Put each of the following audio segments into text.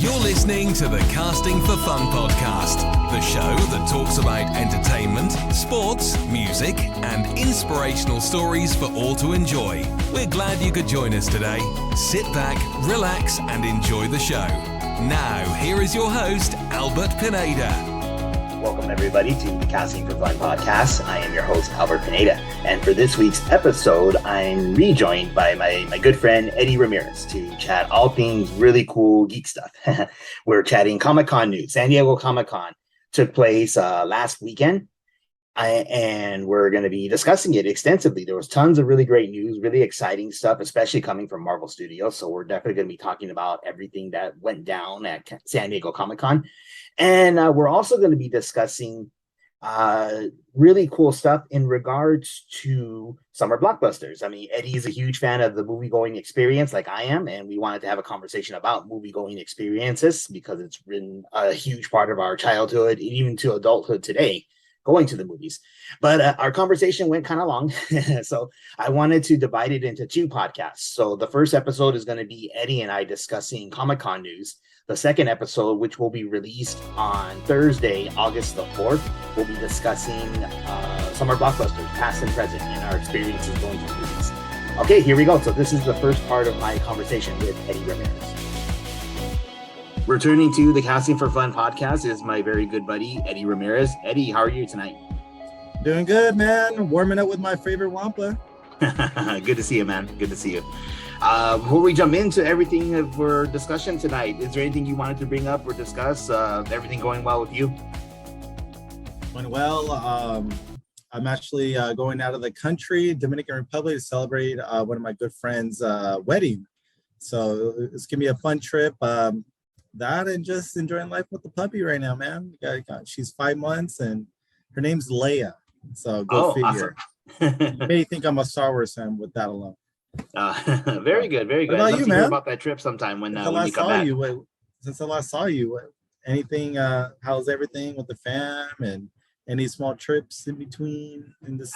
You're listening to the Casting for Fun podcast, the show that talks about entertainment, sports, music, and inspirational stories for all to enjoy. We're glad you could join us today. Sit back, relax, and enjoy the show. Now, here is your host, Albert Pineda. Welcome, everybody, to the Casting for Fun podcast. I am your host, Albert Pineda. And for this week's episode, I'm rejoined by my good friend, Eddie Ramirez, to chat all things really cool geek stuff. We're chatting Comic-Con news. San Diego Comic-Con took place last weekend, and we're going to be discussing it extensively. There was tons of really great news, really exciting stuff, especially coming from Marvel Studios. So we're definitely going to be talking about everything that went down at San Diego Comic-Con. And we're also going to be discussing really cool stuff in regards to summer blockbusters. I mean, Eddie is a huge fan of the movie-going experience like I am, and we wanted to have a conversation about movie-going experiences because it's been a huge part of our childhood, even to adulthood today, going to the movies. But our conversation went kind of long, so I wanted to divide it into two podcasts. So the first episode is going to be Eddie and I discussing Comic-Con news. The second episode, which will be released on Thursday, August the 4th, we'll be discussing summer blockbusters, past and present, and our experiences going to the movies. Okay, here we go. So this is the first part of my conversation with Eddie Ramirez. Returning to the Casting for Fun podcast is my very good buddy, Eddie Ramirez. Eddie, how are you tonight? Doing good, man. Warming up with my favorite Wampa. Good to see you, man. Good to see you. Before we jump into everything for discussion tonight, is there anything you wanted to bring up or discuss? Everything going well with you? Going well. I'm actually going out of the country, Dominican Republic, to celebrate one of my good friends' wedding. So it's going to be a fun trip. That and just enjoying life with the puppy right now, man. She's 5 months and her name's Leia. So go figure. Awesome. You may think I'm a Star Wars fan with that alone. Very good, very good. What about you, man? Hear about that trip sometime when you come back. Since I last saw you, anything? How's everything with the fam and any small trips in between in this?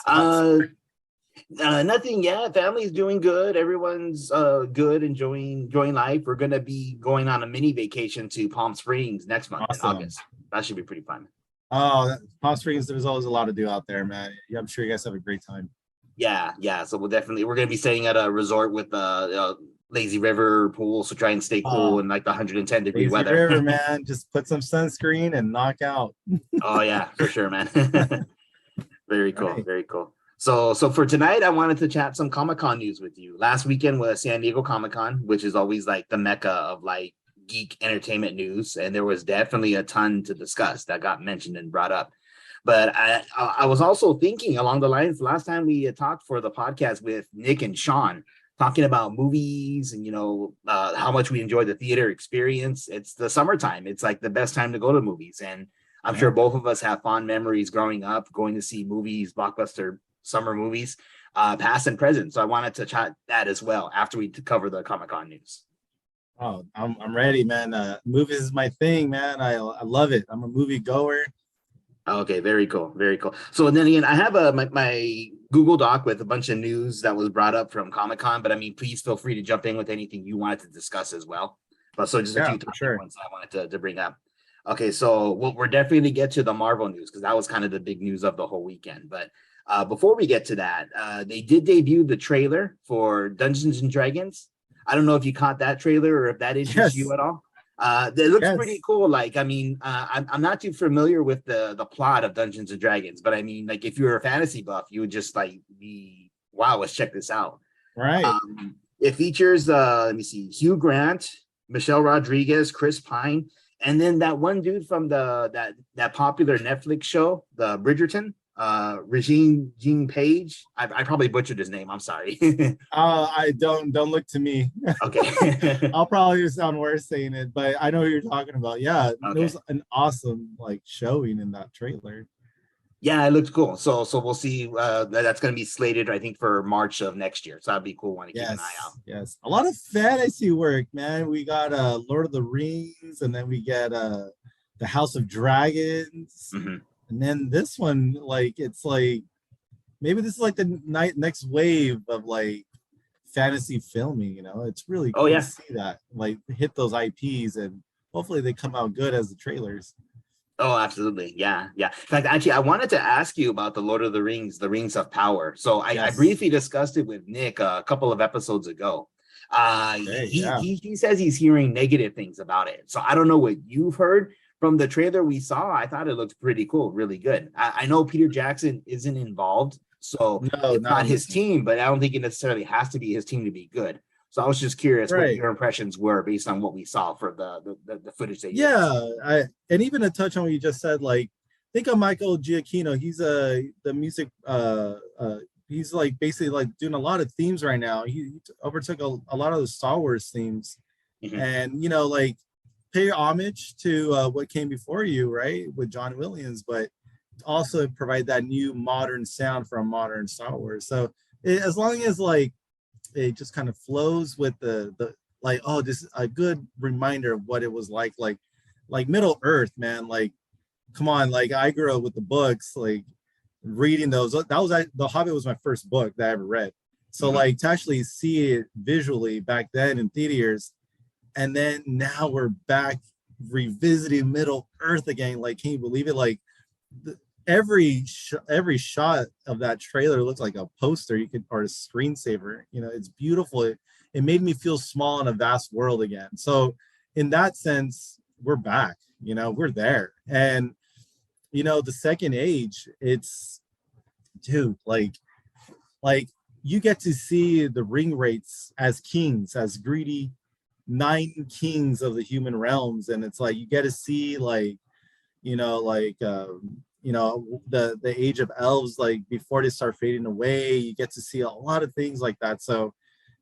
Nothing yet. Family's doing good. Everyone's good, enjoying life. We're gonna be going on a mini vacation to Palm Springs next month in August. That should be pretty fun. Oh, Palm Springs, there's always a lot to do out there, man. Yeah, I'm sure you guys have a great time. Yeah. So we're gonna be staying at a resort with lazy river pool, so try and stay cool in like the 110-degree weather. River, man, just put some sunscreen and knock out. Oh yeah, for sure, man. Very cool, right. Very cool. So for tonight, I wanted to chat some Comic-Con news with you. Last weekend was San Diego Comic-Con, which is always like the mecca of like geek entertainment news, and there was definitely a ton to discuss that got mentioned and brought up. But I was also thinking along the lines, last time we had talked for the podcast with Nick and Sean, talking about movies and, how much we enjoy the theater experience. It's the summertime. It's like the best time to go to movies. And I'm sure both of us have fond memories growing up, going to see movies, blockbuster summer movies, past and present. So I wanted to chat that as well after we cover the Comic-Con news. Oh, I'm ready, man. Movies is my thing, man. I love it. I'm a movie goer. Okay, very cool, very cool. So then again, I have my Google Doc with a bunch of news that was brought up from Comic-Con, but I mean, please feel free to jump in with anything you wanted to discuss as well. But so just a few topic ones I wanted to bring up. Okay, so we're definitely going to get to the Marvel news because that was kind of the big news of the whole weekend. But before we get to that, they did debut the trailer for Dungeons and Dragons. I don't know if you caught that trailer or if that interests you at all. It looks pretty cool. Like, I mean, I'm not too familiar with the plot of Dungeons and Dragons, but I mean, like, if you were a fantasy buff, you would just like be, wow, let's check this out. Right. It features, let me see, Hugh Grant, Michelle Rodriguez, Chris Pine, and then that one dude from that popular Netflix show, the Bridgerton. Regine Jean Page. I probably butchered his name. I'm sorry. I don't look to me. Okay. I'll probably sound worse saying it, but I know who you're talking about. Yeah, okay. It was an awesome like showing in that trailer. Yeah, it looked cool. So we'll see. That's going to be slated, I think, for March of next year. So that'd be cool. Want to keep an eye out. Yes, a lot of fantasy work, man. We got Lord of the Rings, and then we get the House of Dragons. Mm-hmm. And then this one, like, it's like, maybe this is like the next wave of like fantasy filming, It's really cool to see that, like, hit those IPs and hopefully they come out good as the trailers. Oh, absolutely. Yeah. Yeah. In fact, actually, I wanted to ask you about the Lord of the Rings, the Rings of Power. So I Yes. briefly discussed it with Nick a couple of episodes ago. Okay, yeah. He says he's hearing negative things about it. So I don't know what you've heard from the trailer we saw. I thought it looked pretty cool, really good. I know Peter Jackson isn't involved, so No, it's not not in his this one. team, but I don't think it necessarily has to be his team to be good. So I was just curious what Right. your impressions were based on what we saw for the footage that you Yeah, and even to touch on what you just said, like think of Michael Giacchino. He's the music he's like basically like doing a lot of themes right now. He overtook a lot of the Star Wars themes, Mhm. and like pay homage to what came before you, right, with John Williams, but also provide that new modern sound from modern Star Wars. So as long as like it just kind of flows with the like, oh, this is a good reminder of what it was like Middle Earth, man. Like, come on, like I grew up with the books, like reading those. That was The Hobbit was my first book that I ever read. So Mhm. like to actually see it visually back then in theaters, and then now we're back revisiting Middle Earth again. Like, can you believe it? Like the, every shot of that trailer looks like a poster you could or a screensaver. It's beautiful. It made me feel small in a vast world again. So in that sense, we're back. We're there. And the second age, it's, dude, like you get to see the ring rates as kings, as greedy nine kings of the human realms, and it's like you get to see like the age of elves, like before they start fading away. You get to see a lot of things like that. So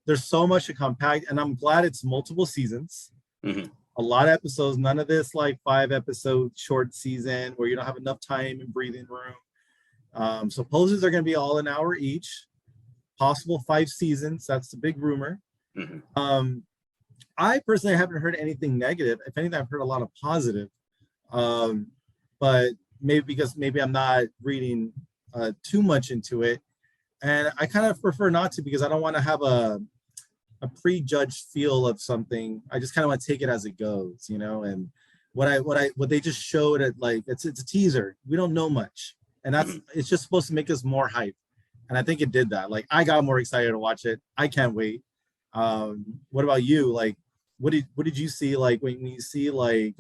there's so much to compact, and I'm glad it's multiple seasons, Mhm. a lot of episodes, none of this like 5 episode short season where you don't have enough time and breathing room. So poses are going to be all an hour each, possible 5 seasons. That's the big rumor. Mhm. I personally haven't heard anything negative. If anything, I've heard a lot of positive. But maybe I'm not reading too much into it, and I kind of prefer not to, because I don't want to have a prejudged feel of something. I just kind of want to take it as it goes, and what they just showed at, like, it's a teaser. We don't know much, and Mhm. it's just supposed to make us more hype, and I think it did that. Like, I got more excited to watch it. I can't wait. What about you? Like, what did you see, like when you see like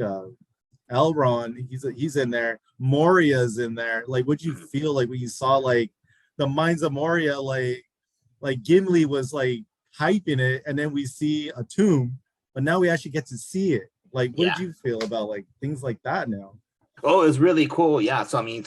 Elrond? He's in there. Moria's in there. Like, what'd you Mhm. feel like when you saw like the Mines of Moria? Like Gimli was like hyping it, and then we see a tomb, but now we actually get to see it. Like, what did Yeah. you feel about like things like that now? Oh, it's really cool. Yeah. So I mean,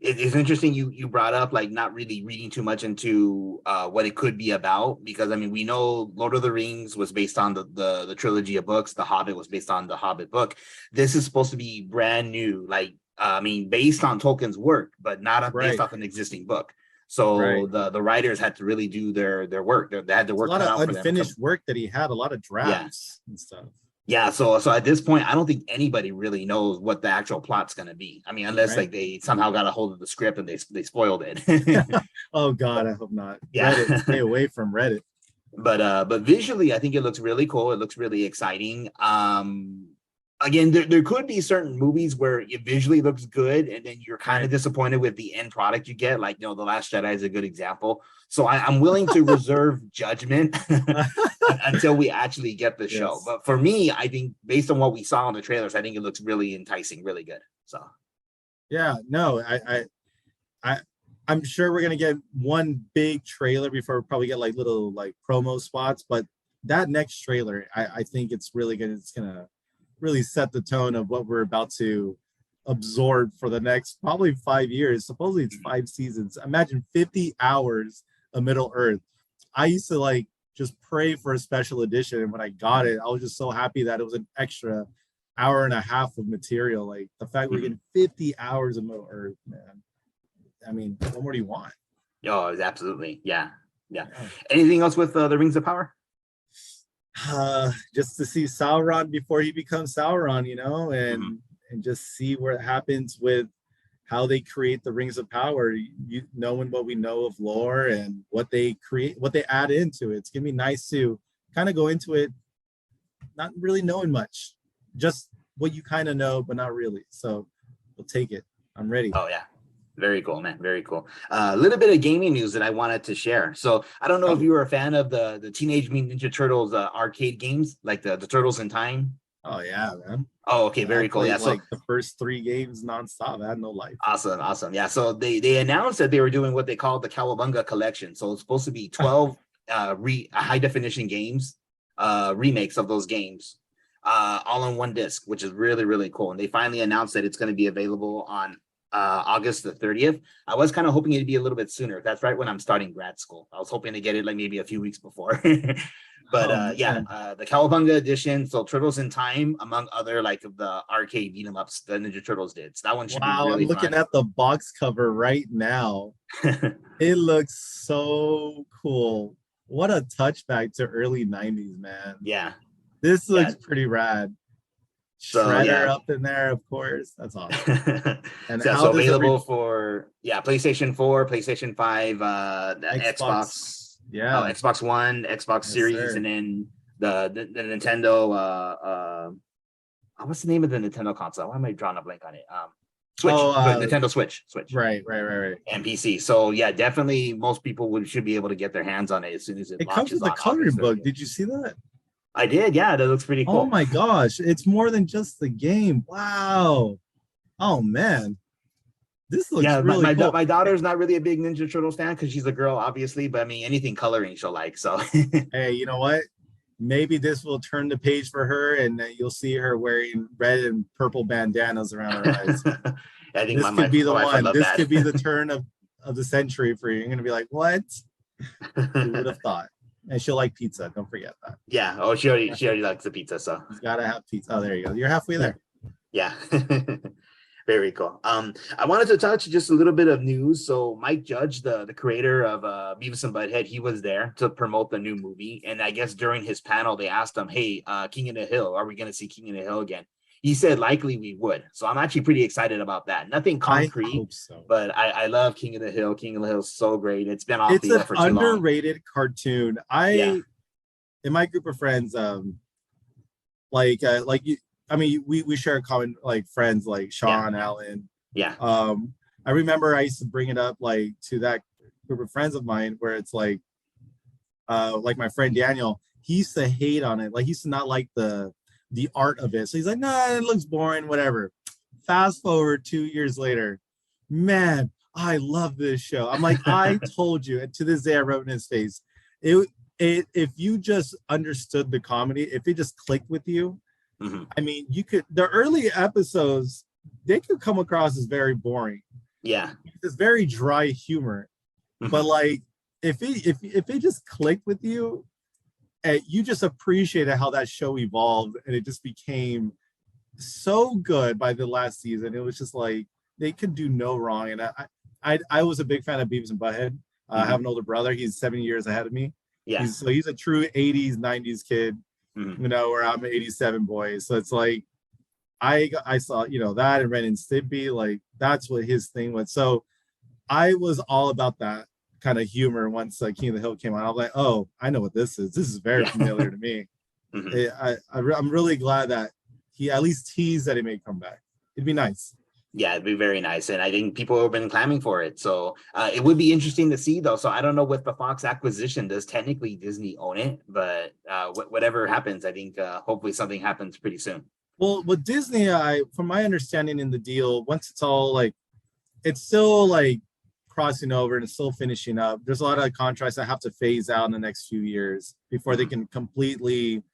it's interesting you brought up like not really reading too much into what it could be about, because I mean we know Lord of the Rings was based on the trilogy of books. The Hobbit was based on the Hobbit book. This is supposed to be brand new, like I mean based on Tolkien's work, but not based Right, off an existing book. So right. the writers had to really do their work. They had their It's a work lot cut of out for them. unfinished work that he had, a lot of Yeah. drafts and stuff. Yeah, so at this point, I don't think anybody really knows what the actual plot's going to be. I mean, unless Right. like they somehow got a hold of the script and they spoiled it. Oh God, I hope not. Reddit, stay Yeah, away from Reddit. but visually, I think it looks really cool. It looks really exciting. Again, there could be certain movies where it visually looks good, and then you're kind of Right. disappointed with the end product you get. Like, The Last Jedi is a good example. So I'm willing to reserve judgment until we actually get the show. Yes. But for me, I think based on what we saw in the trailers, I think it looks really enticing, really good. So Yeah. No, I I'm sure we're gonna get one big trailer before we probably get like little like promo spots, but that next trailer, I think it's gonna really set the tone of what we're about to absorb for the next probably 5 years. Supposedly it's 5 seasons. Imagine 50 hours of Middle Earth. I used to like just pray for a special edition, and when I got it, I was just so happy that it was an extra hour and a half of material. Like the fact we're getting 50 hours of Middle Earth, man. I mean, what more do you want? oh, absolutely, yeah, yeah. Yeah. Anything else with the Rings of Power? Just to see Sauron before he becomes Sauron, Mhm. and just see what happens with how they create the rings of power. Knowing what we know of lore and what they create, what they add into it. It's gonna be nice to kind of go into it not really knowing much, just what you kind of know, but not really. So we'll take it. I'm ready. Oh yeah. Very cool, man. Very cool. A little bit of gaming news that I wanted to share. So I don't know if you were a fan of the Teenage Mutant Ninja Turtles arcade games, like the Turtles in Time. Oh yeah, man. Oh, okay, I very cool. played Yeah, so like the first 3 games nonstop. I had no life. awesome. Yeah, so they announced that they were doing what they called the Cowabunga collection. So it's supposed to be 12 high definition games, remakes of those games, all on one disc, which is really, really cool. And they finally announced that it's going to be available on August the 30th. I was kind of hoping it'd be a little bit sooner. That's right when I'm starting grad school. I was hoping to get it like maybe a few weeks before. But the Cowabunga edition, so Turtles in Time, among other like of the arcade beat 'em ups the Ninja Turtles did. So that one should be really I'm looking fun. at the box cover right now. It looks so cool. What a touchback to early 90s, man. Yeah. This looks pretty rad. So, Shredder up in there, of course. That's awesome. And so available for PlayStation 4, PlayStation 5, the Xbox. Yeah. Xbox One, Xbox Series, sir. and then the Nintendo what's the name of the Nintendo console? Why am I drawing a blank on it? Switch. Nintendo Switch. Right. And PC. So yeah, definitely most people should be able to get their hands on it as soon as it launches. Comes with a coloring book. Did you see that? I did, yeah. That looks pretty cool. Oh my gosh, it's more than just the game. Wow. Oh man. This looks really cool. My daughter's not really a big Ninja Turtles fan because she's a girl, obviously, but I mean anything coloring she'll like. So hey, you know what? Maybe this will turn the page for her, and you'll see her wearing red and purple bandanas around her eyes. I think this could be the one. This could be the turn of the century for you. You're gonna be like, what? Who would have thought? And she'll like pizza. Don't forget that. Yeah. Oh, she already likes the pizza. So you gotta have pizza. Oh, there you go. You're halfway there. Yeah. Very cool. I wanted to touch just a little bit of news. So Mike Judge, the creator of Beavis and Butthead, he was there to promote the new movie. And I guess during his panel, they asked him, hey, King of the Hill, are we going to see King of the Hill again? He said likely we would. So I'm actually pretty excited about that. Nothing concrete, I hope so. But I love King of the Hill. King of the Hill is so great. It's been off the air for too long. It's an underrated cartoon. In my group of friends, we share common like friends like Sean, Allen. Yeah. I remember I used to bring it up like to that group of friends of mine where it's like my friend Daniel, he used to hate on it. Like he used to not like the art of it. So he's like, nah, it looks boring, whatever. Fast forward 2 years later, man, I love this show. I'm like, I told you. And to this day, I wrote in his face, if you just understood the comedy, if it just clicked with you, I mean, the early episodes, they could come across as very boring. Yeah. It's very dry humor. But like, if it just clicked with you, and you just appreciated how that show evolved, and it just became so good by the last season. It was just like, they could do no wrong. And I was a big fan of Beavis and Butthead. I have an older brother. He's 7 years ahead of me. Yeah. He's a true 80s, 90s kid. Where I'm an 87 boy. So it's like I saw, that and Ren and Stimpy, like that's what his thing was. So I was all about that kind of humor once King of the Hill came out. I was like, oh, I know what this is. This is very familiar to me. I'm really glad that he at least teased that he may come back. It'd be nice. Yeah, it'd be very nice. And I think people have been clamming for it. So it would be interesting to see, though. So I don't know with the Fox acquisition, does technically Disney own it? But whatever happens, I think hopefully something happens pretty soon. Well, with Disney, from my understanding in the deal, once it's all like, it's still like crossing over and it's still finishing up. There's a lot of contracts that have to phase out in the next few years before they can completely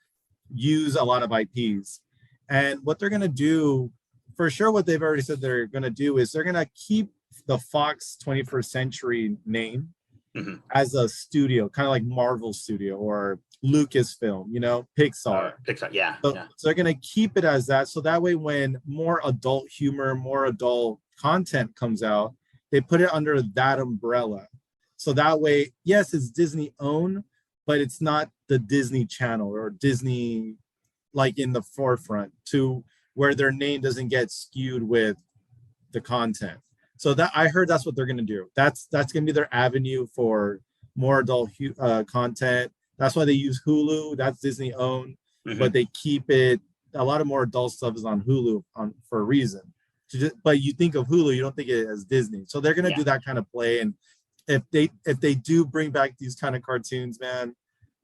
use a lot of IPs. And what they're going to do, for sure, what they've already said they're going to do is they're going to keep the Fox 21st Century name as a studio, kind of like Marvel Studio or Lucasfilm, Pixar. Pixar, yeah. So they're going to keep it as that. So that way, when more adult humor, more adult content comes out, they put it under that umbrella. So that way, yes, it's Disney owned, but it's not the Disney Channel or Disney like in the forefront to where their name doesn't get skewed with the content. So that I heard that's what they're going to do. That's going to be their avenue for more adult content. That's why they use Hulu. That's Disney owned, but they keep it a lot of more adult stuff is on Hulu for a reason. But you think of Hulu, you don't think it as Disney. So they're gonna do that kind of play. And if they do bring back these kind of cartoons, man,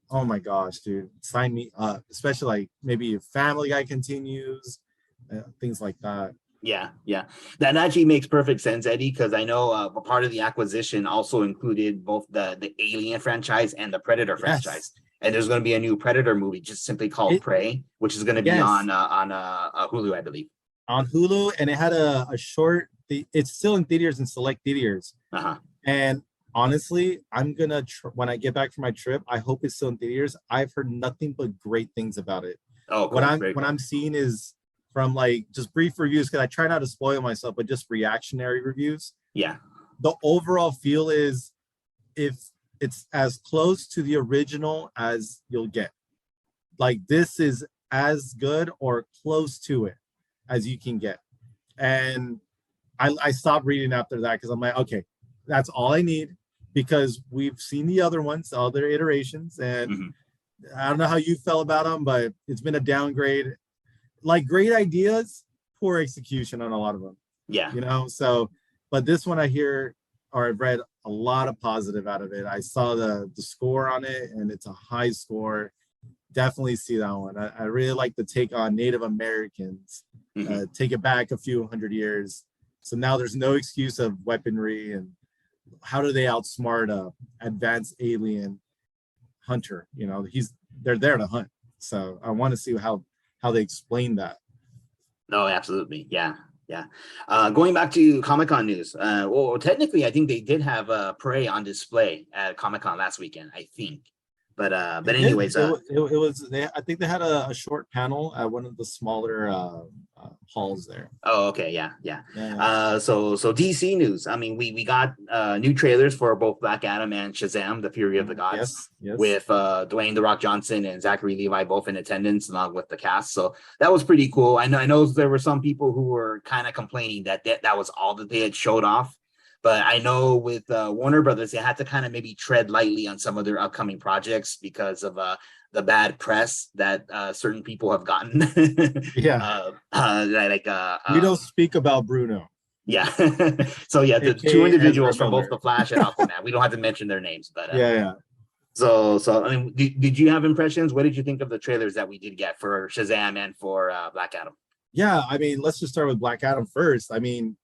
oh my gosh, dude, sign me up. Especially like maybe if Family Guy continues, things like that. Yeah, that actually makes perfect sense, Eddie, because I know a part of the acquisition also included both the Alien franchise and the Predator franchise. And there's going to be a new Predator movie just simply called Prey, which is going to be on Hulu, I believe. On Hulu, and it had a short. It's still in theaters and select theaters. And honestly, I'm gonna when I get back from my trip, I hope it's still in theaters. I've heard nothing but great things about it. Oh, cool. What I'm seeing is from like just brief reviews, because I try not to spoil myself, but just reactionary reviews. Yeah. The overall feel is if it's as close to the original as you'll get. Like this is as good or close to it as you can get. And I stopped reading after that because I'm like, okay, that's all I need, because we've seen the other ones, the other iterations, and I don't know how you felt about them, but it's been a downgrade. Like great ideas, poor execution on a lot of them. Yeah. You know, so, but this one I hear, or I've read a lot of positive out of it. I saw the score on it, and it's a high score. Definitely see that one. I really like the take on Native Americans. Take it back a few hundred years. So now there's no excuse of weaponry, and how do they outsmart a advanced alien hunter? You know, they're there to hunt. So I want to see how they explain that. No, absolutely. Yeah. Going back to Comic-Con news. Well, technically, I think they did have Prey on display at Comic-Con last weekend, I think. But anyways, it was. I think they had a short panel at one of the smaller halls there. Oh, okay, yeah. So DC news. I mean, we got new trailers for both Black Adam and Shazam: The Fury of the Gods, with Dwayne "The Rock" Johnson and Zachary Levi both in attendance along with the cast. So that was pretty cool. I know there were some people who were kind of complaining that was all that they had showed off. But I know with Warner Brothers, they had to kind of maybe tread lightly on some of their upcoming projects because of the bad press that certain people have gotten. We don't speak about Bruno. Yeah. So yeah, the two individuals from both The Flash and Aquaman. We don't have to mention their names, but So I mean, did you have impressions? What did you think of the trailers that we did get for Shazam and for Black Adam? Yeah, I mean, let's just start with Black Adam first. I mean,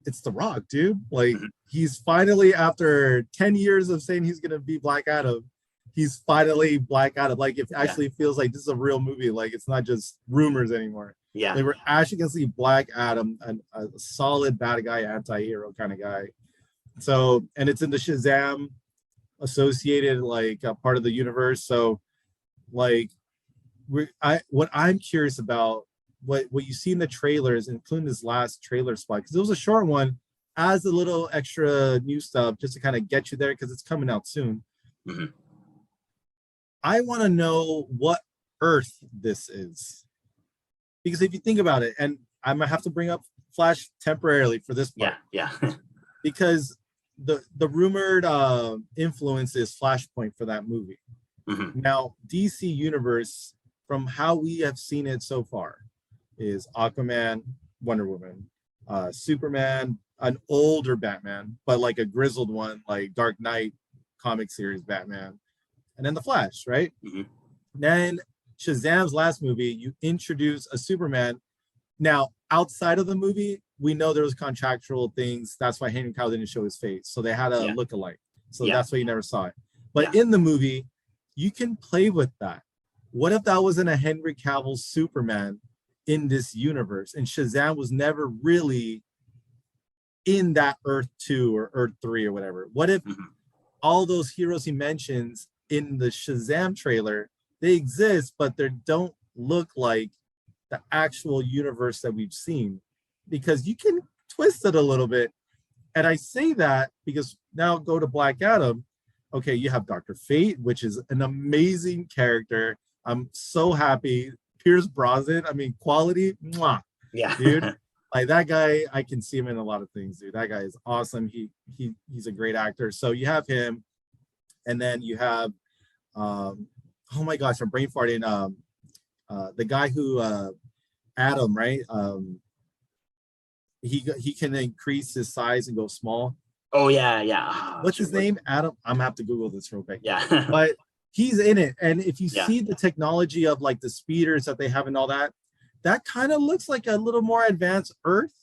it's The Rock, dude. Like he's finally, after 10 years of saying he's gonna be Black Adam, he's finally Black Adam. Like it actually feels like this is a real movie. Like it's not just rumors anymore. Yeah, they were actually gonna see Black Adam, a solid bad guy, anti-hero kind of guy. So, and it's in the Shazam associated like part of the universe. So, like, what I'm curious about. What you see in the trailers, including this last trailer spot, because it was a short one, as a little extra new stuff just to kind of get you there because it's coming out soon. I want to know what Earth this is, because if you think about it, and I might have to bring up Flash temporarily for this part, because the rumored influence is Flashpoint for that movie. Now, DC Universe, from how we have seen it so far, is Aquaman, Wonder Woman, Superman, an older Batman, but like a grizzled one, like Dark Knight comic series Batman, and then the Flash, right? Then Shazam's last movie, you introduce a Superman. Now, outside of the movie, we know there was contractual things. That's why Henry Cavill didn't show his face. So they had a look-alike. So that's why you never saw it. But in the movie, you can play with that. What if that wasn't a Henry Cavill Superman in this universe, and Shazam was never really in that Earth 2 or Earth 3 or whatever? What if all those heroes he mentions in the Shazam trailer, they exist, but they don't look like the actual universe that we've seen? Because you can twist it a little bit. And I say that because now go to Black Adam. Okay, you have Dr. Fate, which is an amazing character. I'm so happy. Pierce Brosnan, I mean, quality, mwah, dude. Like that guy, I can see him in a lot of things, dude. That guy is awesome. He's a great actor. So you have him, and then you have, oh my gosh, I'm brain farting. the guy who Adam, right? He can increase his size and go small. Oh yeah, yeah. What's his name? Adam. I'm gonna have to Google this real quick. Yeah. But he's in it, and if you Yeah. see the technology of like the speeders that they have and all that, that kind of looks like a little more advanced Earth,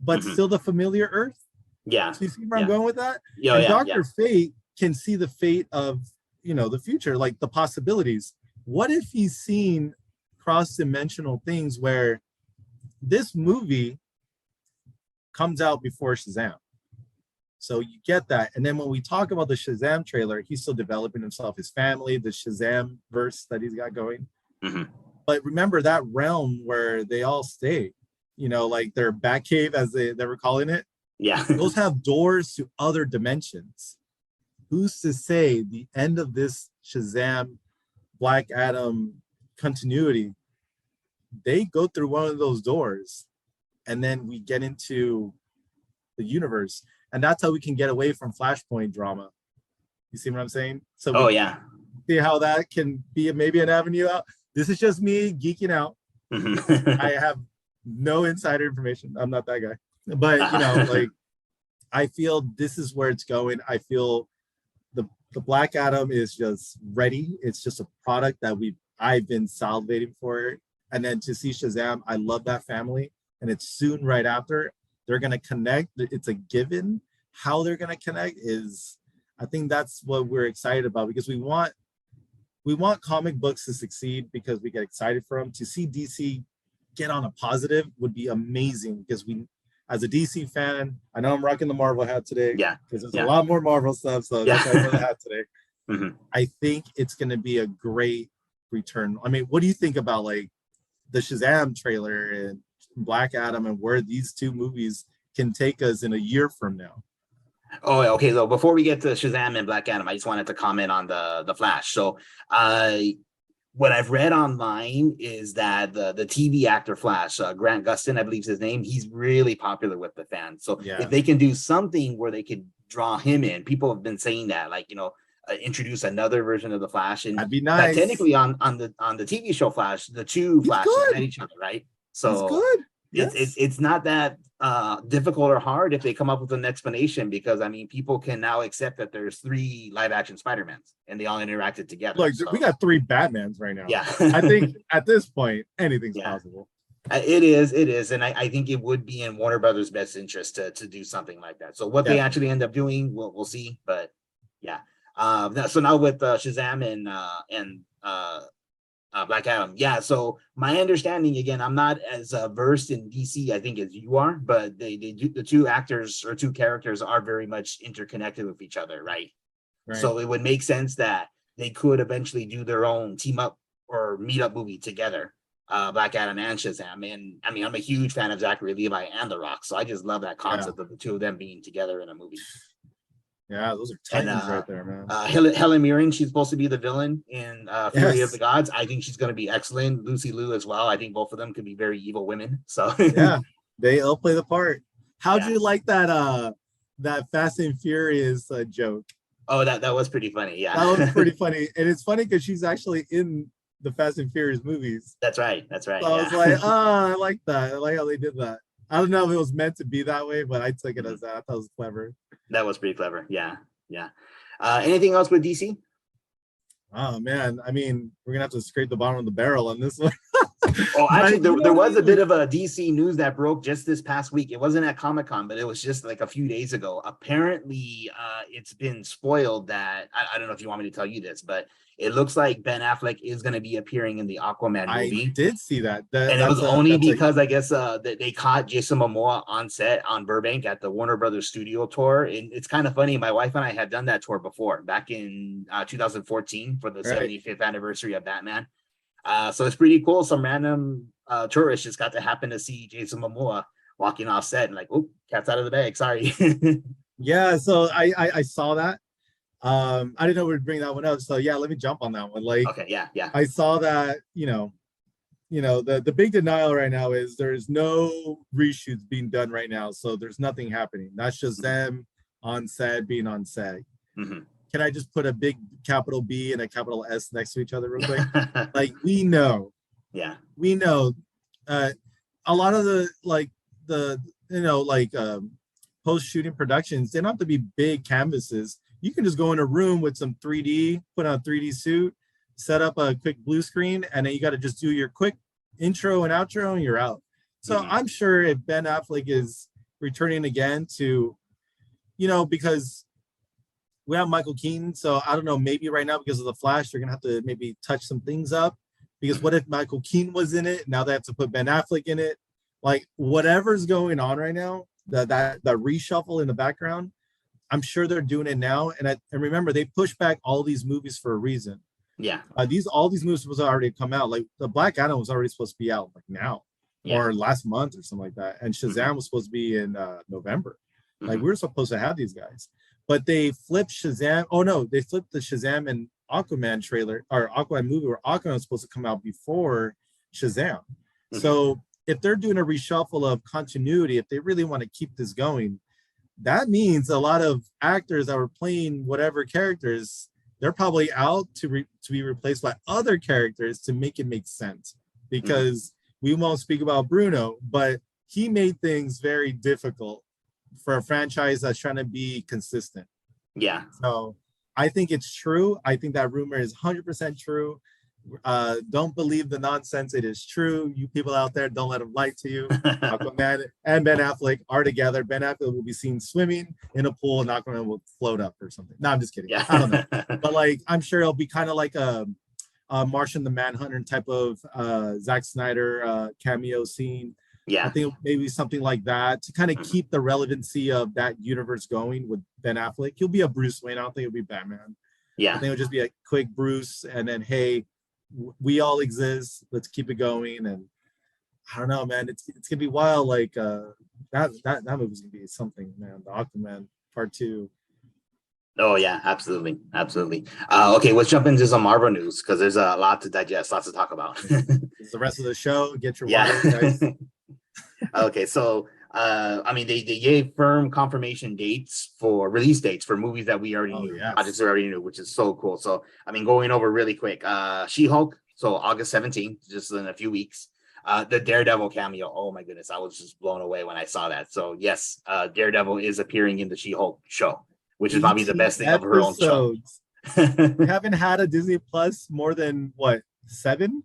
but still the familiar Earth. Yeah. So you see where I'm going with that? Yeah, and yeah, Dr. Fate can see the fate of, the future, like the possibilities. What if he's seen cross-dimensional things where this movie comes out before Shazam? So you get that. And then when we talk about the Shazam trailer, he's still developing himself, his family, the Shazam verse that he's got going. But remember that realm where they all stay, like their Batcave, as they were calling it. Yeah. Those have doors to other dimensions. Who's to say the end of this Shazam Black Adam continuity, they go through one of those doors and then we get into the universe. And that's how we can get away from Flashpoint drama. You see what I'm saying? So see how that can be maybe an avenue out. This is just me geeking out. I have no insider information. I'm not that guy. But I feel this is where it's going. I feel the Black Adam is just ready. It's just a product that I've been salivating for. And then to see Shazam, I love that family. And it's soon right after. They're going to connect. It's a given. How they're going to connect is, I think that's what we're excited about, because we want comic books to succeed because we get excited for them. To see DC get on a positive would be amazing, because as a DC fan, I know I'm rocking the Marvel hat today. Yeah. Because there's a lot more Marvel stuff. So that's why I wear the hat today. I think it's going to be a great return. I mean, what do you think about like the Shazam trailer and Black Adam, and where these two movies can take us in a year from now? Oh, okay. So before we get to Shazam and Black Adam, I just wanted to comment on the Flash. So what I've read online is that the TV actor Flash, Grant Gustin, I believe is his name, he's really popular with the fans. So if they can do something where they could draw him in, people have been saying that, like, introduce another version of the Flash, and that'd be nice. Technically on the TV show Flash, the two Flashes met each other, right? So it's good. It's not that difficult or hard if they come up with an explanation, because I mean, people can now accept that there's 3 live action Spider-Mans and they all interacted together. Look, we got 3 Batmans right now. Yeah. I think at this point, anything's possible. It is. And I think it would be in Warner Brothers' best interest to do something like that. So what they actually end up doing, we'll see. But yeah. So now with Shazam and Black Adam. Yeah, so my understanding, again, I'm not as versed in DC, I think, as you are, but they do, the two actors or two characters are very much interconnected with each other, right? So it would make sense that they could eventually do their own team up or meet up movie together, Black Adam and Shazam. And I mean, I'm a huge fan of Zachary Levi and The Rock, so I just love that concept of the two of them being together in a movie. Yeah, those are titans right there, man. Helen Mirren, she's supposed to be the villain in Fury of the Gods. I think she's going to be excellent. Lucy Liu as well. I think both of them could be very evil women. So yeah, they all play the part. How'd you like that Fast and Furious joke? Oh, that was pretty funny. Yeah, that was pretty funny, and it's funny because she's actually in the Fast and Furious movies. That's right. So I was like, I like that. I like how they did that. I don't know if it was meant to be that way, but I took it as that. I thought it was clever. That was pretty clever. Yeah. Anything else with DC? Oh man, I mean, we're gonna have to scrape the bottom of the barrel on this one. Oh, actually, there was a bit of a DC news that broke just this past week. It wasn't at Comic-Con, but it was just like a few days ago. Apparently, it's been spoiled that I don't know if you want me to tell you this, but it looks like Ben Affleck is going to be appearing in the Aquaman movie. I did see that. And it was only because I guess that they caught Jason Momoa on set on Burbank at the Warner Brothers studio tour. And it's kind of funny. My wife and I had done that tour before, back in 2014 for the 75th anniversary of Batman. So it's pretty cool. Some random tourists just got to happen to see Jason Momoa walking off set and like, oh, cat's out of the bag. Sorry. Yeah, so I saw that. I didn't know we'd bring that one up. So yeah, let me jump on that one. Like, okay, yeah. I saw that, the big denial right now is there's no reshoots being done right now. So there's nothing happening. That's just them on set, being on set. Mm-hmm. Can I just put a big capital B and a capital S next to each other real quick? Like, we know Yeah. We know a lot of the post shooting productions, they don't have to be big canvases. You can just go in a room with some 3D, put on a 3D suit, set up a quick blue screen, and then you got to just do your quick intro and outro, and you're out. So I'm sure if Ben Affleck is returning again to, because we have Michael Keaton, so I don't know, maybe right now because of the Flash, they're gonna have to maybe touch some things up. Because what if Michael Keaton was in it? Now they have to put Ben Affleck in it. Like whatever's going on right now, that reshuffle in the background, I'm sure they're doing it now. And remember, they pushed back all these movies for a reason. Yeah. All these movies was already come out. Like the Black Adam was already supposed to be out like now, or last month or something like that. And Shazam was supposed to be in November. Like we were supposed to have these guys, but they flipped Shazam. Oh no, they flipped the Shazam and Aquaman trailer or Aquaman movie where Aquaman was supposed to come out before Shazam. So if they're doing a reshuffle of continuity, if they really want to keep this going, that means a lot of actors that were playing whatever characters, they're probably out to be replaced by other characters to make it make sense. Because we won't speak about Bruno, but he made things very difficult for a franchise that's trying to be consistent. Yeah. So I think it's true. I think that rumor is 100% true. Don't believe the nonsense. It is true. You people out there, don't let them lie to you. Aquaman and Ben Affleck are together. Ben Affleck will be seen swimming in a pool and Aquaman will float up or something. No, I'm just kidding. Yeah. I don't know. But like, I'm sure it'll be kind of like a Martian the Manhunter type of Zack Snyder cameo scene. Yeah. I think maybe something like that to kind of keep the relevancy of that universe going with Ben Affleck. He'll be a Bruce Wayne. I don't think it'll be Batman. Yeah. I think it'll just be a quick Bruce, and then hey, we all exist. Let's keep it going. And I don't know, man. It's gonna be wild. Like that movie's gonna be something, man. The Aquaman Part 2. Oh yeah, absolutely. Okay, let's jump into some Marvel news because there's a lot to digest, lots to talk about. It's the rest of the show. Get your water, guys. Okay, so they gave firm confirmation dates for release dates for movies that we already knew, projects we already knew, which is so cool. So going over really quick, She-Hulk, so August 17th, just in a few weeks. The Daredevil cameo. Oh my goodness, I was just blown away when I saw that. So yes, Daredevil is appearing in the She-Hulk show, which is probably the best thing of her own show. We haven't had a Disney Plus more than 7?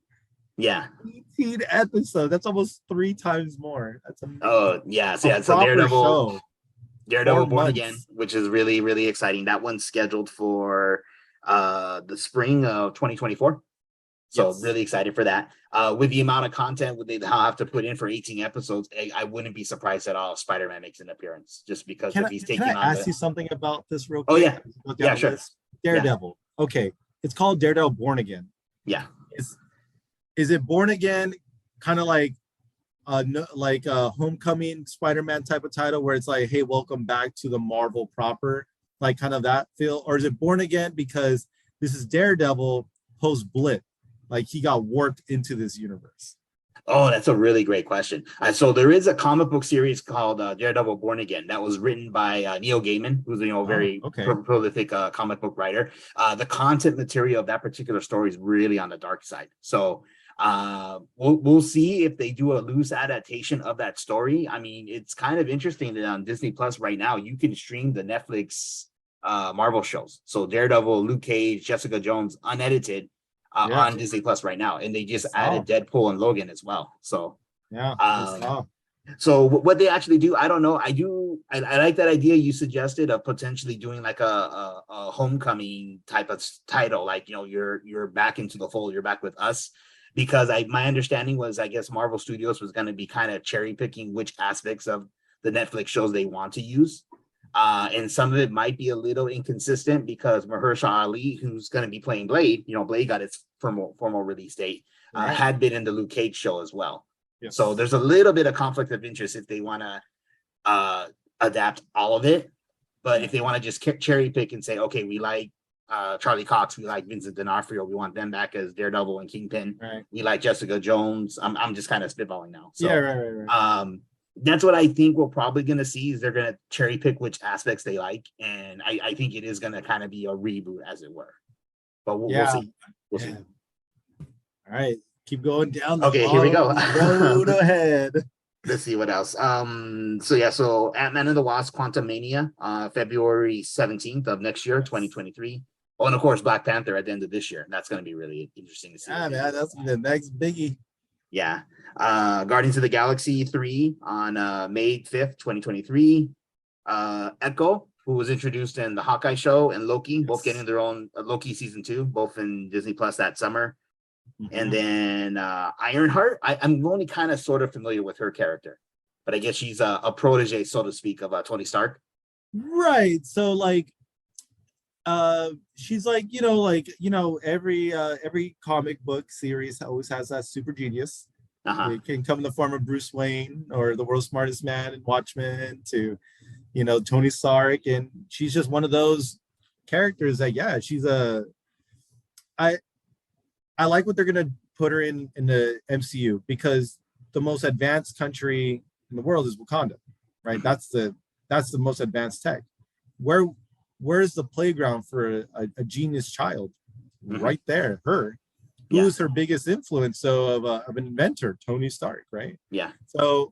Yeah. 18 episodes. That's almost 3 times more. That's amazing. Oh, yeah. So Daredevil Born Again, which is really, really exciting. That one's scheduled for the spring of 2024. So really excited for that. With the amount of content they have to put in for 18 episodes, I wouldn't be surprised at all if Spider-Man makes an appearance, just because he's taking on. Can I ask you something about this real quick? Oh, yeah. Yeah, sure. Daredevil. Yeah. Okay. It's called Daredevil Born Again. Yeah. Is it Born Again, kind of like a Homecoming Spider-Man type of title where it's like, hey, welcome back to the Marvel proper, like kind of that feel? Or is it Born Again because this is Daredevil post-Blip, like he got warped into this universe? Oh, that's a really great question. So there is a comic book series called Daredevil Born Again that was written by Neil Gaiman, who's very prolific comic book writer. The content material of that particular story is really on the dark side. So we'll see if they do a loose adaptation of that story. I mean, it's kind of interesting that on Disney Plus right now you can stream the Netflix Marvel shows. So Daredevil, Luke Cage, Jessica Jones, unedited. On Disney Plus right now, and they just added Deadpool and Logan as well. So so what they actually do, I don't know. I like that idea you suggested of potentially doing like a homecoming type of title, like you're back into the fold, you're back with us, because my understanding was, I guess Marvel Studios was going to be kind of cherry picking which aspects of the Netflix shows they want to use. And some of it might be a little inconsistent because Mahershala Ali, who's going to be playing Blade, Blade got its formal release date, had been in the Luke Cage show as well. Yes. So there's a little bit of conflict of interest if they want to adapt all of it. But if they want to just cherry pick and say, okay, we like Charlie Cox, we like Vincent D'Onofrio, we want them back as Daredevil and Kingpin. Right. We like Jessica Jones. I'm just kind of spitballing now. So, right. That's what I think we're probably going to see is they're going to cherry pick which aspects they like. And I think it is going to kind of be a reboot, as it were. But we'll see. We'll see. All right. keep going down the Okay, here we go. road ahead. Let's see what else. So Ant-Man and the Wasp: Quantumania, February 17th of next year, 2023. Oh, and of course Black Panther at the end of this year. That's going to be really interesting to see. Yeah, man, that's the next biggie. Yeah. Guardians of the Galaxy 3 on May 5th, 2023. Echo, who was introduced in the Hawkeye show, and Loki, both getting their own Loki season 2, both in Disney Plus that summer. And then Ironheart, I'm only kind of sort of familiar with her character, but I guess she's a protege, so to speak, of Tony Stark. Right. So like, she's like, every comic book series always has that super genius. It can come in the form of Bruce Wayne or the world's smartest man in Watchmen to, Tony Stark, and she's just one of those characters that, she's I like what they're gonna put her in the MCU, because the most advanced country in the world is Wakanda, right? That's the most advanced tech. Where's the playground for a genius child? Right there, her. Who's her biggest influence? So of an inventor, Tony Stark, right? Yeah. So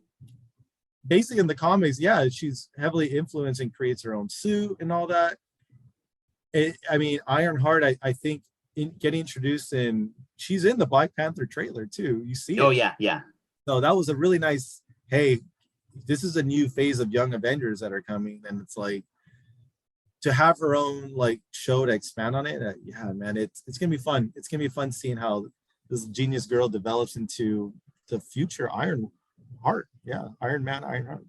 basically in the comics, she's heavily influenced and creates her own suit and all that. Ironheart, I think, getting introduced in, she's in the Black Panther trailer too. You see it. Yeah. So that was a really nice, hey, this is a new phase of young Avengers that are coming, and it's like to have her own like show to expand on it. Man, it's gonna be fun. It's gonna be fun seeing how this genius girl develops into the future Ironheart. Iron Man, Ironheart.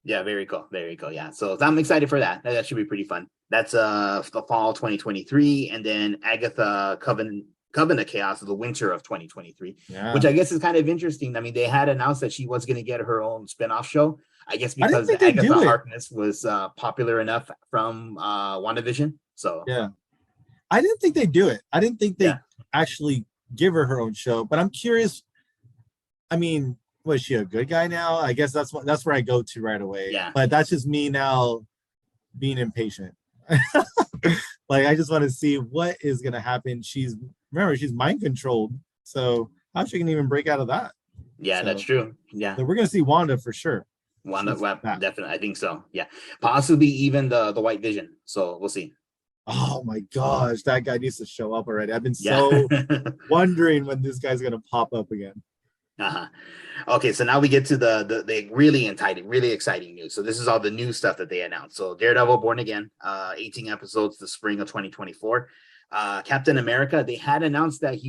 Yeah, very cool. Yeah, so I'm excited for that. That should be pretty fun. That's the fall 2023, and then Agatha Covenant of Chaos of the winter of 2023, which I guess is kind of interesting. I mean, they had announced that she was going to get her own spinoff show. I guess because Agatha Harkness was popular enough from WandaVision. So I didn't think they'd do it. I didn't think they actually give her own show. But I'm curious. I mean, was she a good guy now? I guess that's where I go to right away. Yeah. But that's just me now being impatient. Like, I just want to see what is going to happen. She's mind controlled. So how she can even break out of that? Yeah, that's true. Yeah. So we're going to see Wanda for sure. Wanda, definitely. I think so. Yeah. Possibly even the White Vision. So we'll see. Oh my gosh, that guy needs to show up already. I've been so wondering when this guy's going to pop up again. Okay, so now we get to the really exciting news. So this is all the new stuff that they announced. So Daredevil Born Again, 18 episodes the spring of 2024. Captain America, they had announced that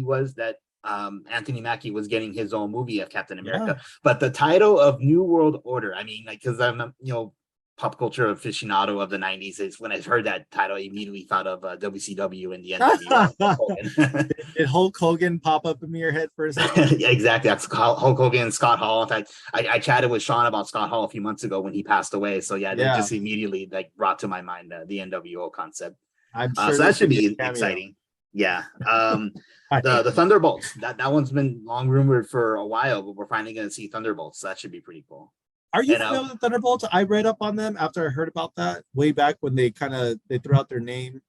Anthony Mackie was getting his own movie of Captain America, but the title of New World Order, I mean, like, because I'm pop culture aficionado of the 90s, is when I heard that title, I immediately thought of WCW and the NWO. Did Hulk Hogan pop up in your head for a second? Yeah, exactly. That's Hulk Hogan and Scott Hall. In fact, I chatted with Sean about Scott Hall a few months ago when he passed away. So that just immediately brought to my mind the NWO concept. I'm sure so that should be exciting. Yeah. The Thunderbolts, that one's been long rumored for a while, but we're finally going to see Thunderbolts. So that should be pretty cool. Are you familiar with the Thunderbolts? I read up on them after I heard about that way back when they threw out their name.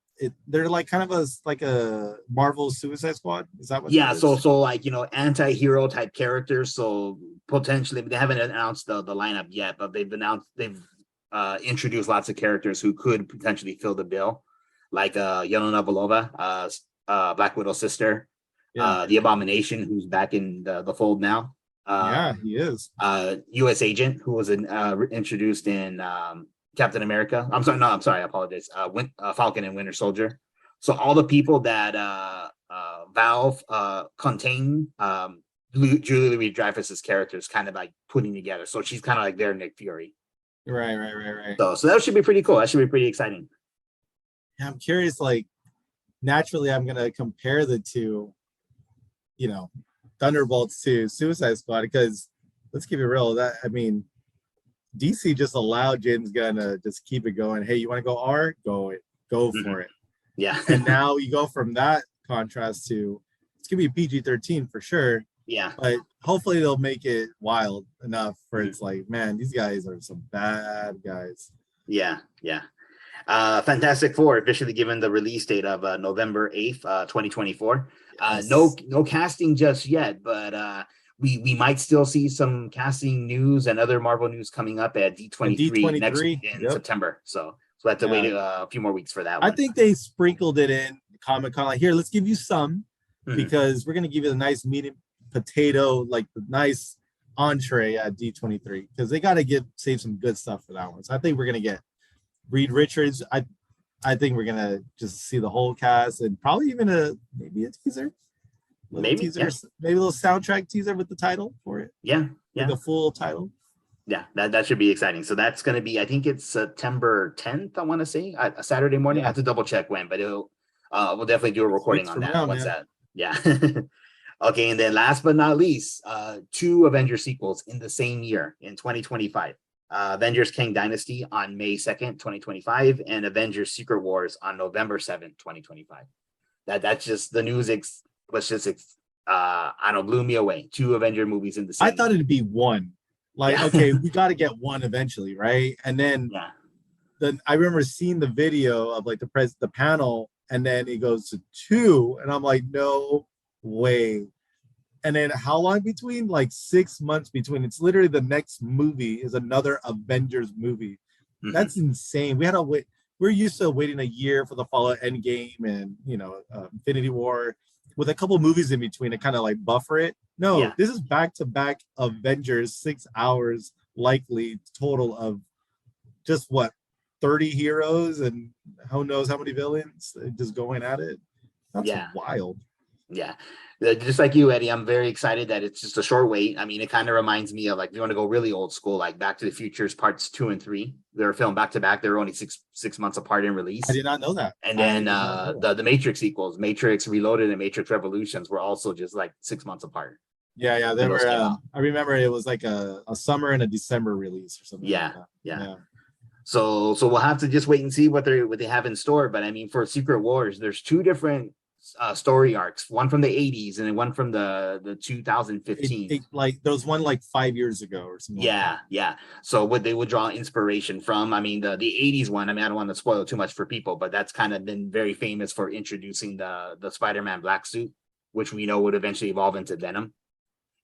They're like kind of a Marvel Suicide Squad. Is that what? Yeah. So like, anti-hero type characters. So potentially, they haven't announced the lineup yet, but they've introduced lots of characters who could potentially fill the bill, like Yelena Belova, Black Widow's sister, the Abomination, who's back in the fold now. He is. U.S. Agent, who was introduced in Captain America. I'm sorry. I apologize. Falcon and Winter Soldier. So all the people that Valve contain, Julie Louis-Dreyfus's character is kind of like putting together. So she's kind of like their Nick Fury. Right. So that should be pretty cool. That should be pretty exciting. Yeah, I'm curious. Like, naturally, I'm gonna compare the two. Thunderbolts to Suicide Squad, because let's keep it real. DC just allowed James Gunn to just keep it going. Hey, you want to go R? Go for it. Yeah. And now you go from that contrast to, it's gonna be PG-13 for sure. Yeah. But hopefully they'll make it wild enough for it's like, man, these guys are some bad guys. Yeah. Fantastic Four officially given the release date of November 8th, 2024. No casting just yet, but we might still see some casting news and other Marvel news coming up at D23 next week in September. So we'll have to wait a few more weeks for that one. I think they sprinkled it in Comic-Con. Like, here, let's give you some, because we're going to give you the nice meat and potato, like the nice entree at D23, because they got to save some good stuff for that one. So I think we're going to get Reed Richards. I think we're going to just see the whole cast, and probably even maybe a teaser. Maybe a little soundtrack teaser with the title for it. Yeah. The full title. Yeah, that should be exciting. So that's going to be, I think it's September 10th, I want to say, a Saturday morning. I have to double check when, but we'll definitely do a recording on that. Okay, and then last but not least, 2 Avengers sequels in the same year in 2025. Avengers Kang Dynasty on May 2nd, 2025, and Avengers Secret Wars on November 7th, 2025. That's just the news blew me away. 2 Avenger movies in the same I thought it'd be one. Like, okay, we got to get one eventually, right? And then I remember seeing the video of like the panel, and then it goes to 2, and I'm like, no way. And then how long between? Like 6 months between. It's literally the next movie is another Avengers movie. That's insane. We had to wait. We're used to waiting a year for the Fallout Endgame and Infinity War, with a couple movies in between to kind of like buffer it. No, this is back-to-back Avengers, 6 hours likely total of just 30 heroes and who knows how many villains just going at it. That's wild. Yeah. Just like you, Eddie, I'm very excited that it's just a short wait. I mean, it kind of reminds me of, like, you want to go really old school, like Back to the Future's parts 2 and 3. They were filmed back to back. They were only six months apart in release. I did not know that. And then the Matrix sequels, Matrix Reloaded and Matrix Revolutions, were also just like 6 months apart. Yeah, they were. I remember it was like a summer and a December release or something. Yeah. So we'll have to just wait and see what they have in store. But I mean, for Secret Wars, there's 2 different story arcs, one from the 80s and then one from the 2015. Like there was one like 5 years ago or something. Yeah. So what they would draw inspiration from, I mean, the 80s one, I mean, I don't want to spoil too much for people, but that's kind of been very famous for introducing the Spider-Man black suit, which we know would eventually evolve into Venom.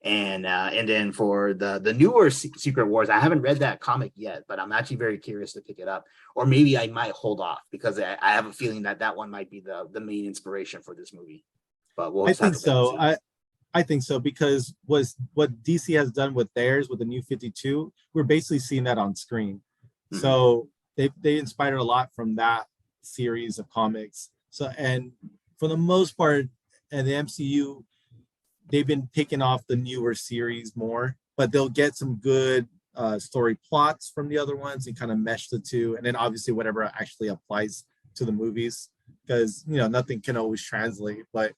And then for the newer Secret Wars, I haven't read that comic yet, but I'm actually very curious to pick it up. Or maybe I might hold off, because I have a feeling that one might be the main inspiration for this movie. But I think so. I think so, because what DC has done with theirs, with the New 52, we're basically seeing that on screen. So they inspired a lot from that series of comics. So, and for the most part, and the MCU, they've been picking off the newer series more, but they'll get some good story plots from the other ones and kind of mesh the two. And then obviously whatever actually applies to the movies, because, nothing can always translate. But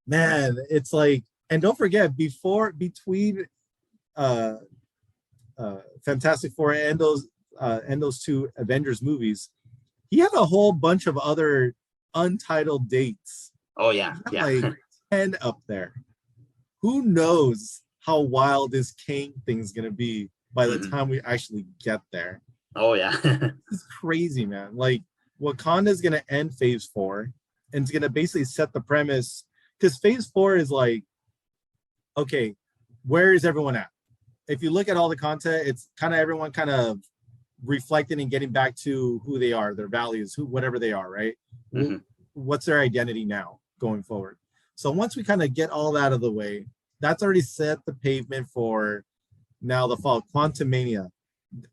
man, it's like, and don't forget, between Fantastic Four and those 2 Avengers movies, he had a whole bunch of other untitled dates. Oh yeah. Like 10 up there. Who knows how wild this Kang thing's gonna be by the time we actually get there. Oh yeah. It's crazy, man. Like, Wakanda's gonna end phase 4, and it's gonna basically set the premise, because phase 4 is like, okay, where is everyone at? If you look at all the content, it's kind of everyone kind of reflecting and getting back to who they are, their values, whatever they are, right? What's their identity now going forward? So once we kind of get all that out of the way, that's already set the pavement for now the fall. Quantum Mania.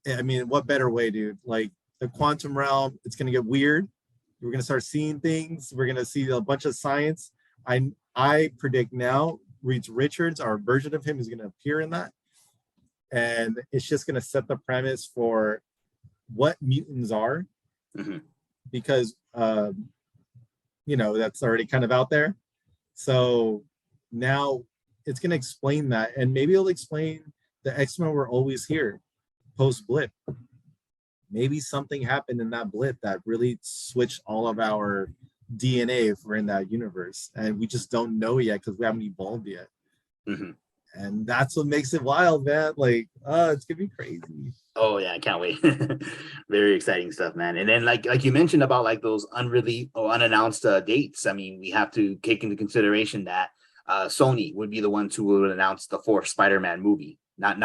I mean, what better way, dude? Like, the quantum realm, it's going to get weird. We're going to start seeing things. We're going to see a bunch of science. I predict now Reed Richards, our version of him, is going to appear in that. And it's just going to set the premise for what mutants are, because, that's already kind of out there. So now it's going to explain that, and maybe it'll explain the X-Men were always here post-blip. Maybe something happened in that blip that really switched all of our DNA if we're in that universe, and we just don't know yet because we haven't evolved yet. And that's what makes it wild, man. Like, it's gonna be crazy. Oh yeah, I can't wait. Very exciting stuff, man. And then like you mentioned about like those unreleased or unannounced dates. I mean, we have to take into consideration that Sony would be the ones who would announce the fourth Spider-Man movie, not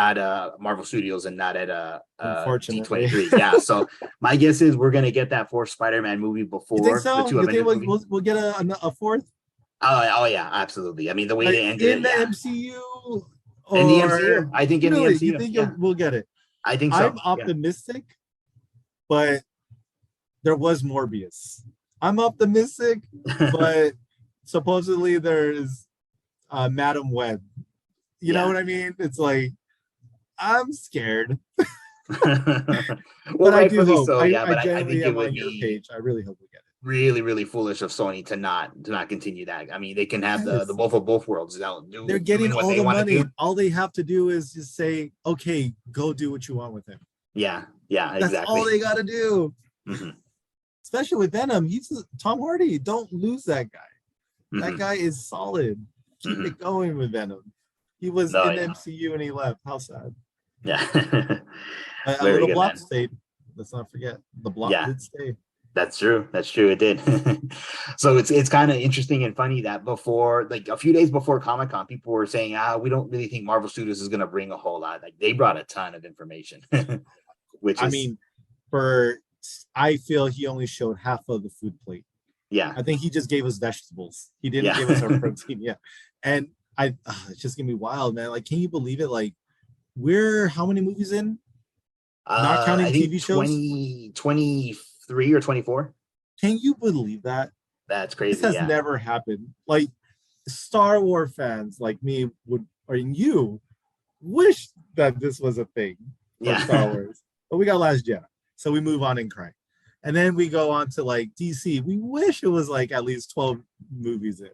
Marvel Studios and not at Unfortunately. D23. Yeah. So my guess is we're gonna get that fourth Spider-Man movie before You think so? the two You Avengers think movies. we'll get a fourth? Oh yeah, absolutely. I mean, the way Like, they ended in it, the yeah. MCU, In the or MCU, I think in the really, MCU, you think yeah, we'll get it? I think so. I'm optimistic, but there was Morbius. I'm optimistic, but supposedly there's Madam Web. You know what I mean? It's like I'm scared, Well, but I do rightfully hope. so, yeah. I But I genuinely think it am would on your be page. I really hope we get it. really, really foolish of Sony to not continue that. I mean, they can have the Yes. both of both worlds out. They're getting doing what all they the want to money. do. All they have to do is just say, "Okay, go do what you want with him." Yeah, That's exactly. all they got to do. Mhm, Especially with Venom, he's Tom Hardy. Don't lose that guy. That mhm, guy is solid. Keep mhm. it going with Venom. He was No, in the yeah, MCU and he left. How sad. yeah. A Very little good, block man. stayed. Let's not forget. The block Yeah. did stay. That's true. That's true. It did. So it's kind of interesting and funny that before, like a few days before Comic-Con, people were saying, we don't really think Marvel Studios is going to bring a whole lot. Like they brought a ton of information, which I is, mean, I feel he only showed half of the food plate. yeah, I think he just gave us vegetables. He didn't yeah. give us our protein yet. And it's just gonna be wild, man. Like, can you believe it? Like, we're how many movies in? Not counting I think TV shows. 23 or 24. Can you believe that? That's This crazy. has Yeah. never happened. Like, Star Wars fans like me would, or you, wish that this was a thing for Yeah. Star Wars. But we got Last Jedi, so we move on and cry. And then we go on to like DC. We wish it was like at least 12 movies in.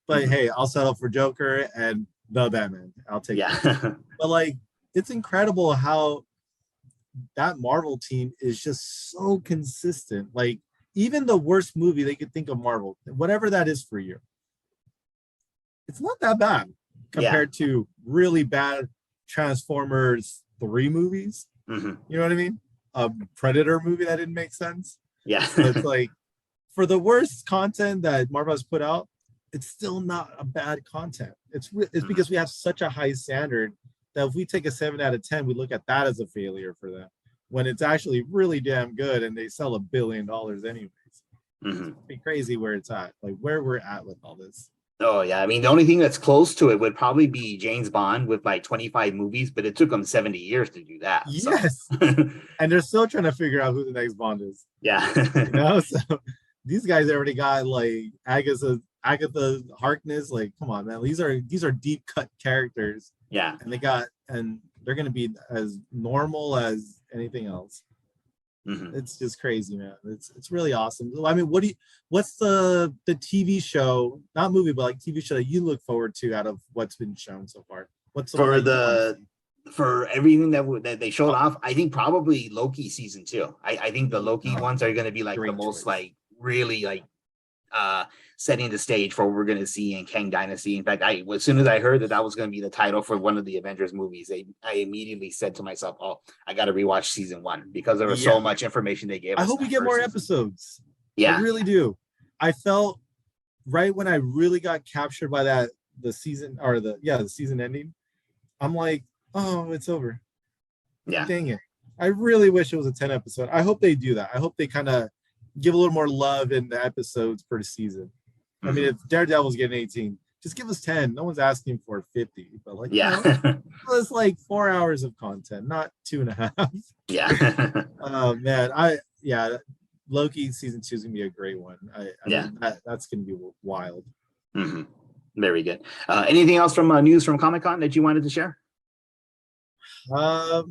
But hey, I'll settle for Joker and the Batman. I'll take Yeah. that. But like, it's incredible how that Marvel team is just so consistent. Like, even the worst movie they could think of Marvel, whatever that is for you, it's not that bad compared to really bad Transformers 3 movies. Mhm. You know what I mean? A Predator movie that didn't make sense. Yeah. So it's like, for the worst content that Marvel has put out, it's still not a bad content. It's because we have such a high standard that if we take a 7 out of 10, we look at that as a failure for them, when it's actually really damn good and they sell $1 billion anyways. Mhm. It'd be crazy where it's at, like where we're at with all this. Oh yeah, I mean the only thing that's close to it would probably be James Bond with like 25 movies, but it took them 70 years to do that. Yes. So. And they're still trying to figure out who the next Bond is. Yeah. You know, so these guys already got like Agatha Harkness. Like, come on, man. These are deep cut characters. Yeah. And they're gonna be as normal as anything else. Mhm. It's just crazy, man. It's really awesome. I mean, what's the TV show, not movie, but like TV show that you look forward to out of what's been shown so far? What's the one that for everything that they showed off? I think probably Loki season 2. I think the Loki ones are going to be like the most choice. like really like setting the stage for what we're going to see in Kang Dynasty. In fact, as soon as I heard that was going to be the title for one of the Avengers movies, I immediately said to myself, "Oh, I got to rewatch season 1 because there was so much information they gave us." I hope we get more episodes. Yeah, I really do. I felt right when I really got captured by the season ending. I'm like, oh, it's over. Yeah. Dang it. I really wish it was a 10 episode. I hope they do that. I hope they kind of give a little more love in the episodes per season. I mean, if Daredevil's getting 18, just give us 10. No one's asking for 50, but like, it's like 4 hours of content, not 2.5. Yeah. Oh man, Loki season 2 is gonna be a great one. I mean, that's gonna be wild. Mm-hmm. Very good. Anything else from news from Comic-Con that you wanted to share? No,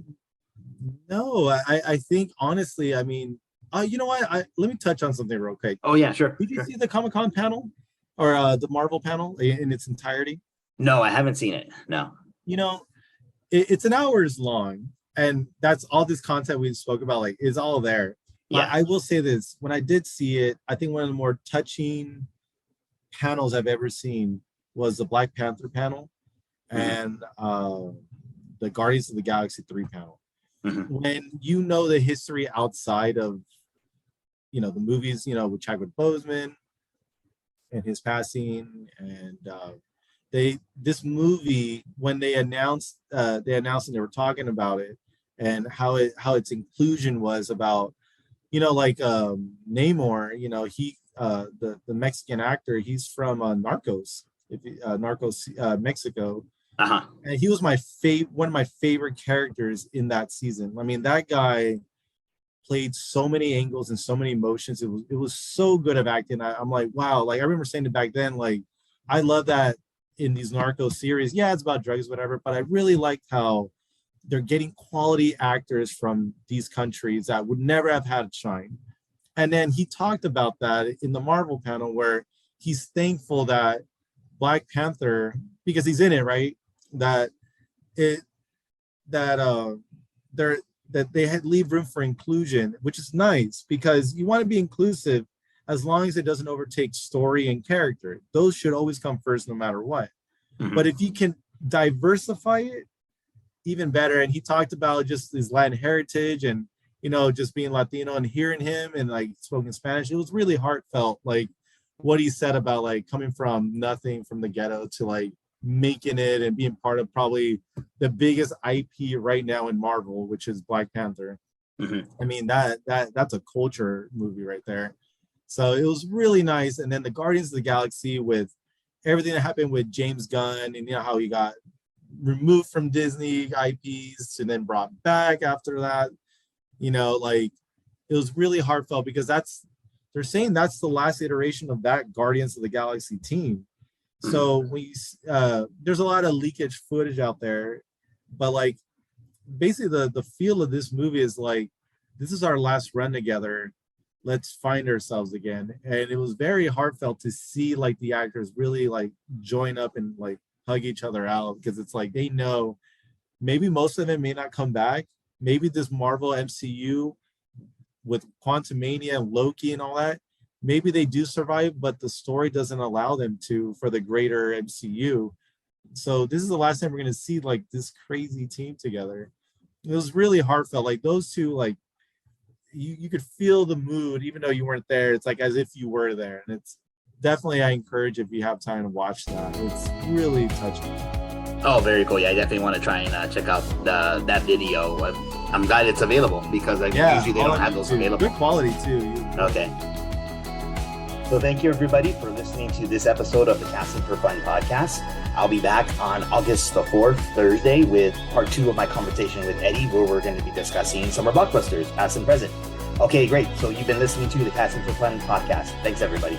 I think honestly, I mean, you know what? Let me touch on something real quick. Oh yeah, sure. Did you see the Comic-Con panel or the Marvel panel in its entirety? No, I haven't seen it. No. You know, it's an hours long, and that's all this content we spoke about. Like, is all there. Yeah. I will say this: when I did see it, I think one of the more touching panels I've ever seen was the Black Panther panel. and the Guardians of the Galaxy 3 panel. Mm-hmm. When you know the history outside of, the movies, with Chadwick Boseman and his passing, and this movie, when they announced and they were talking about it and how its inclusion was about, like Namor, he the Mexican actor, he's from Narcos, Mexico. Uh-huh. And he was one of my favorite characters in that season. I mean, that guy played so many angles and so many emotions. It was so good of acting. I'm like, wow. Like, I remember saying it back then, like, I love that in these Narcos series. Yeah, it's about drugs, whatever, but I really liked how they're getting quality actors from these countries that would never have had a shine. And then he talked about that in the Marvel panel, where he's thankful that Black Panther, because he's in it, right? That they had leave room for inclusion, which is nice, because you want to be inclusive as long as it doesn't overtake story and character. Those should always come first, no matter what. Mm-hmm. But if you can diversify it, even better. And he talked about just his Latin heritage and, just being Latino, and hearing him and like spoken Spanish. It was really heartfelt, like what he said about like coming from nothing, from the ghetto, to like making it and being part of probably the biggest IP right now in Marvel, which is Black Panther. Mm-hmm. I mean, that's a culture movie right there. So it was really nice. And then the Guardians of the Galaxy, with everything that happened with James Gunn, and how he got removed from Disney IPs and then brought back after that, like, it was really heartfelt, because they're saying that's the last iteration of that Guardians of the Galaxy team. So there's a lot of leakage footage out there, but like, basically the feel of this movie is like, this is our last run together. Let's find ourselves again. And it was very heartfelt to see like the actors really like join up and like hug each other out, because it's like they know maybe most of them may not come back. Maybe this Marvel MCU with Quantumania and Loki and all that, maybe they do survive, but the story doesn't allow them to for the greater MCU. So this is the last time we're going to see like this crazy team together. It was really heartfelt. Like, those two, like, you could feel the mood, even though you weren't there. It's like as if you were there. And it's definitely, I encourage, if you have time to watch that. It's really touching. Oh, very cool. Yeah, I definitely want to try and check out that video. I'm glad it's available, because usually they don't have those available. Good quality too. Okay. So thank you, everybody, for listening to this episode of the Casting for Fun podcast. I'll be back on August the 4th, Thursday, with part 2 of my conversation with Eddie, where we're going to be discussing summer blockbusters, past and present. Okay, great. So you've been listening to the Casting for Fun podcast. Thanks, everybody.